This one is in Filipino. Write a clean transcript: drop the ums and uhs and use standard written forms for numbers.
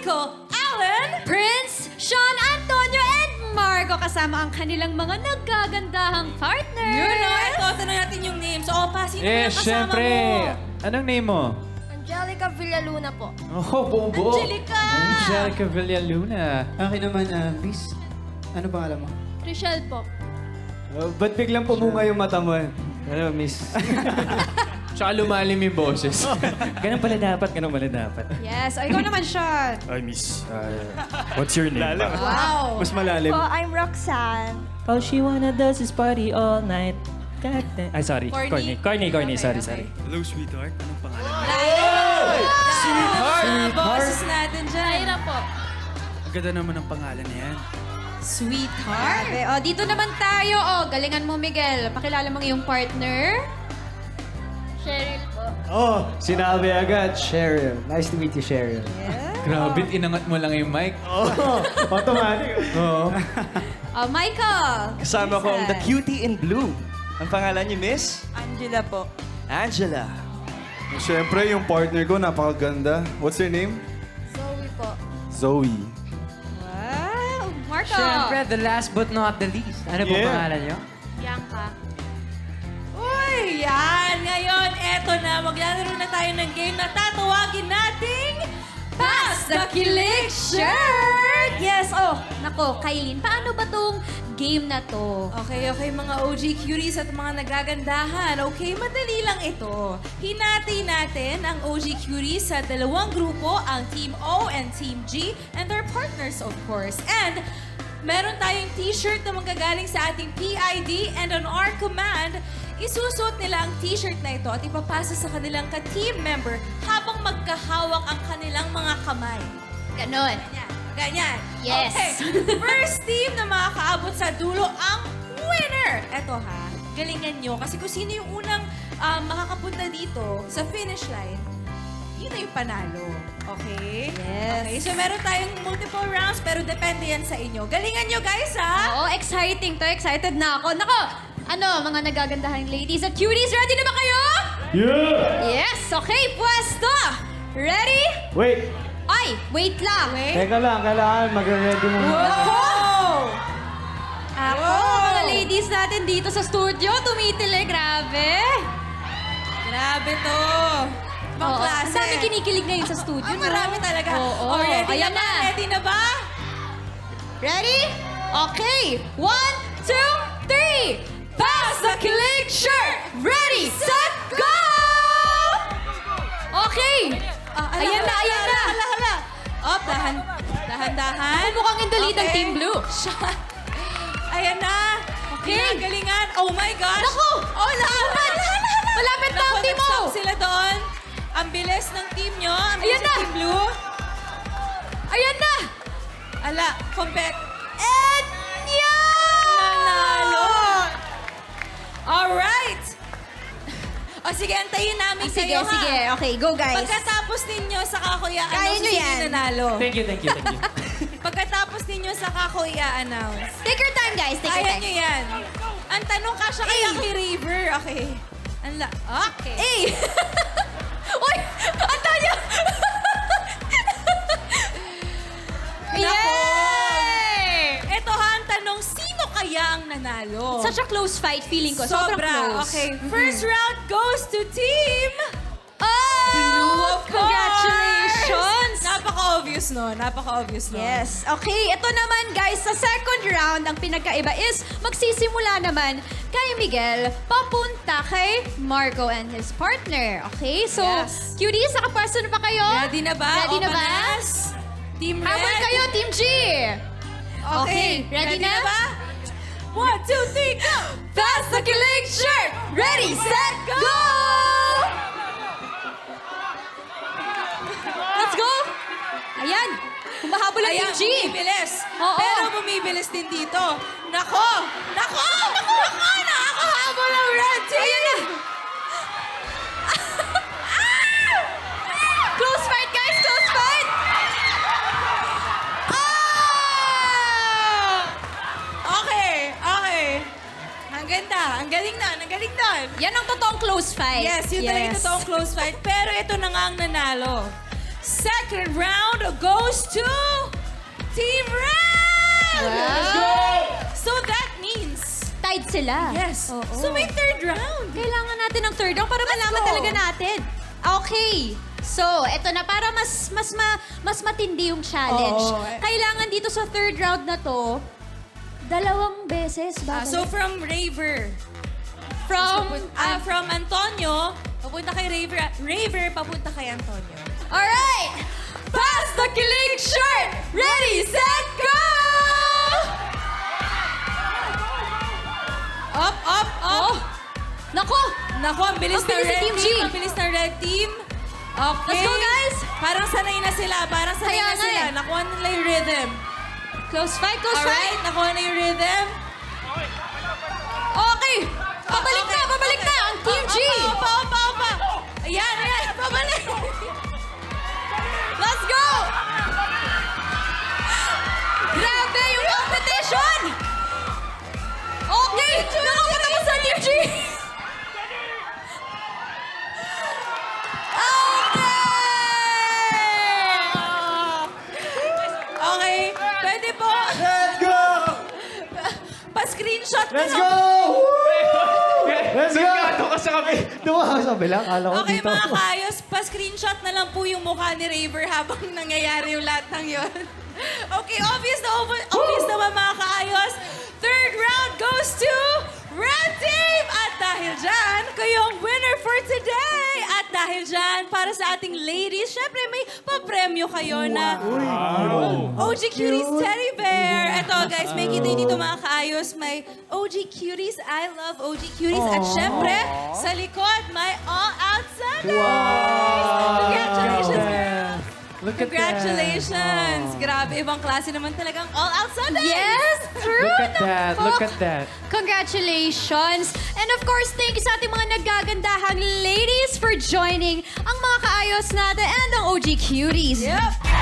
Michael, Allen, Prince, Sean Antonio, and Marco kasama ang kanilang mga nagagandahang partner. Yun o, ito, tanong natin yung names. Opa, sino yung kasama syempre. mo? Anong name mo? Angelica Villaluna po. Oh, buo-buo. Angelica! Angelica Villaluna. Akin naman, Miss. Ano pangalan mo? Rochelle po. Ba't biglang pumunga yung mata mo? Ano, miss? Tsaka lumalim yung boses. ganun pala dapat. Yes, o ikaw naman, Sean. Ay, miss. What's your name? Wow! Mas malalim. I'm Roxanne. All she wanna does is party all night. Ay, sorry. Corny? Corny. Okay, Sorry. Hello, sweetheart. Anong pangalan? Sweetheart! Mga boses natin dyan. Ira po. Ang ganda naman ng pangalan na yan. Sweetheart? Okay, o dito naman tayo. O, galingan mo, Miguel. Pakilala mo iyong partner. Cheryl po. Oh, sinabi agad. Cheryl. Nice to meet you, Cheryl. Grabe, inangat mo lang yung mic. Oh, automatic. Oo. O, Michael. Kasama ko ang The Cutie in Blue. Ang pangalan niyo, Miss? Angela po. Angela. Siyempre, yung partner ko, napakaganda. What's your name? Zoe po. Zoe. Wow, Marco. Siyempre, the last but not the least. Ano po Yeah. pangalan niyo? Bianca. Uy, yan! Ngayon, eto na. Maglalaro na tayo ng game na tatawagin nating Pass the Kilig Shirt! Yes, oh, nako, Kailin, paano ba tong game na to? Okay, mga OG cuties at mga nagagandahan. Okay, madali lang ito. Hinati natin ang OG cuties sa dalawang grupo, ang Team O and Team G, and their partners, of course. And meron tayong t-shirt na manggagaling sa ating PID, and on our command, isusuot nila ang t-shirt na ito at ipapasa sa kanilang ka-team member habang magkahawak ang kanilang mga kamay. Ganon. Ganyan. Yes. Okay. First team na makakaabot sa dulo ang winner. Eto ha, galingan nyo. Kasi kung sino yung unang makakapunta dito sa finish line, yun na yung panalo. Okay? Yes. Okay, so meron tayong multiple rounds pero depende yan sa inyo. Galingan nyo guys ha! Oo, exciting to. Excited na ako. Nako, ano, mga nagagandahang ladies at cuties, ready na ba kayo? Yeah! Yes, okay, pwesto! Ready? Wait. Ay, wait lang. Teka lang, kailangan mag-ready mo muna. Ako, mga ladies natin dito sa studio, tumitili, grabe. Grabe to! Ibang Oo, klase. ang dami kinikilig ngayon sa studio, Ah, marami no? talaga. Oo, Oh, ready ayan na ba? na. Ready na ba? Ready? Okay. 1, 2, 3. Pass the Kilig Shirt! Ready, set, go! Okay. Ayan na. Hala. Oh, dahan-dahan. Mukhang in the lead ang Team Blue. Ayan na. Okay. Galingan. Oh my gosh. Naku! Oh, lahat. Malapit na ang team mo. Nag-stop sila doon. Ang bilis ng team nyo. Ang bilis Ayan ng na. Team Blue. Ayan na. Ala, compet. And yan! Nanalo. Alright. O sige, antayin namin Sige, kayo ha. sige. Okay, go guys. Pagkatapos ninyo sa kako i-announce Kaya nyo kung sino yan. nanalo. Thank you. Pagkatapos ninyo sa kako i-announce. Take your time, guys. Take your Kaya time. nyo yan. Ang tanong ka siya kaya kay River. Okay. Okay. Hey! Uy! Ang tayo! Yay! Ito ha, ang tanong, sino kaya ang nanalo? Such a close fight, feeling ko. Sobrang close. Okay, first round goes to Team... Oh! Blue, of course! Congratulations! Napaka-obvious no? Napaka-obvious no? Yes. Okay, ito naman guys, sa second round, ang pinagkaiba is magsisimula naman kay Miguel papunta kay Marco and his partner. Okay? So, Yes. cuties, nakapwesto na ba kayo? Ready na ba? Ready na ba? Openas? Team Red? Habol kayo, Team G! Okay, ready na? ba? 1, 2, 3, go! Pass the Kilig Shirt! Ready, set, go! Let's go! Ayan, humahabol ang Team Ayan, G. bumibilis. Oo. Pero bumibilis din dito. Nako! Nakakahabol ang red team! Ayan na! Close fight, guys! Close fight! Okay. Ang ganda. Ang galing nun. Yan ang totoong close fight. Yes, yun talaga yung totoong close fight. Pero ito na nga ang nanalo. second round goes to Team Red! Let's go! So that means, Tied sila. yes. Oo. So may third round. Kailangan natin ng third round para malaman go. talaga natin. Okay. So, eto na. Para mas matindi yung challenge. Oo. Kailangan dito sa third round na to, 2 beses babalik. So from Raver, from Antonio, papunta kay Raver, Raver, papunta kay Antonio. Alright! Pass the killing shirt! Ready, set, go! Up, up, up! Nako! Nako, ang bilis Ang na bilis red ng Team G. team. Ang bilis ng red team. Okay. Let's go, guys! Parang sanay na sila. Parang sanay Kaya na nga sila. eh. Nakuha nila yung rhythm. Close fight, close fight! Alright, nakuha na yung rhythm. Okay! Pabalik na, pabalik na! Ang Team G! Opa, opa, opa. Ayan, ayan. Pabalik. Let's go! Grabe yung competition! Okay! Nakapatapos sa Team G! Okay, pwede po. Let's go! Pa-screenshot na Let's lang. go! Let's go! Doon ka sa kape. Doon ka sa kabila. Kala ko Okay, dito. mga kaayos, pa-screenshot na lang po yung mukha ni Raver habang nangyayari yung lahat ng yun. Okay, obvious naman mga kaayos. Third round goes to Red Team! At dahil dyan, kayo ang winner for today! At dahil dyan, para sa ating ladies, syempre may papremyo kayo na OG Cuties Teddy Bear. Ito guys, may kita dito mga kaayos. May OG Cuties, I love OG Cuties. At syempre, sa likod, may All Out Sundays! Congratulations, girls! Look at Congratulations! Grabe, ibang klase naman talagang All Out Sundays! Yes! True! Look at that. Look at that. Congratulations! And of course, thank you sa ating mga naggagandahang ladies for joining ang mga kaayos natin and ang OG Cuties. Yep!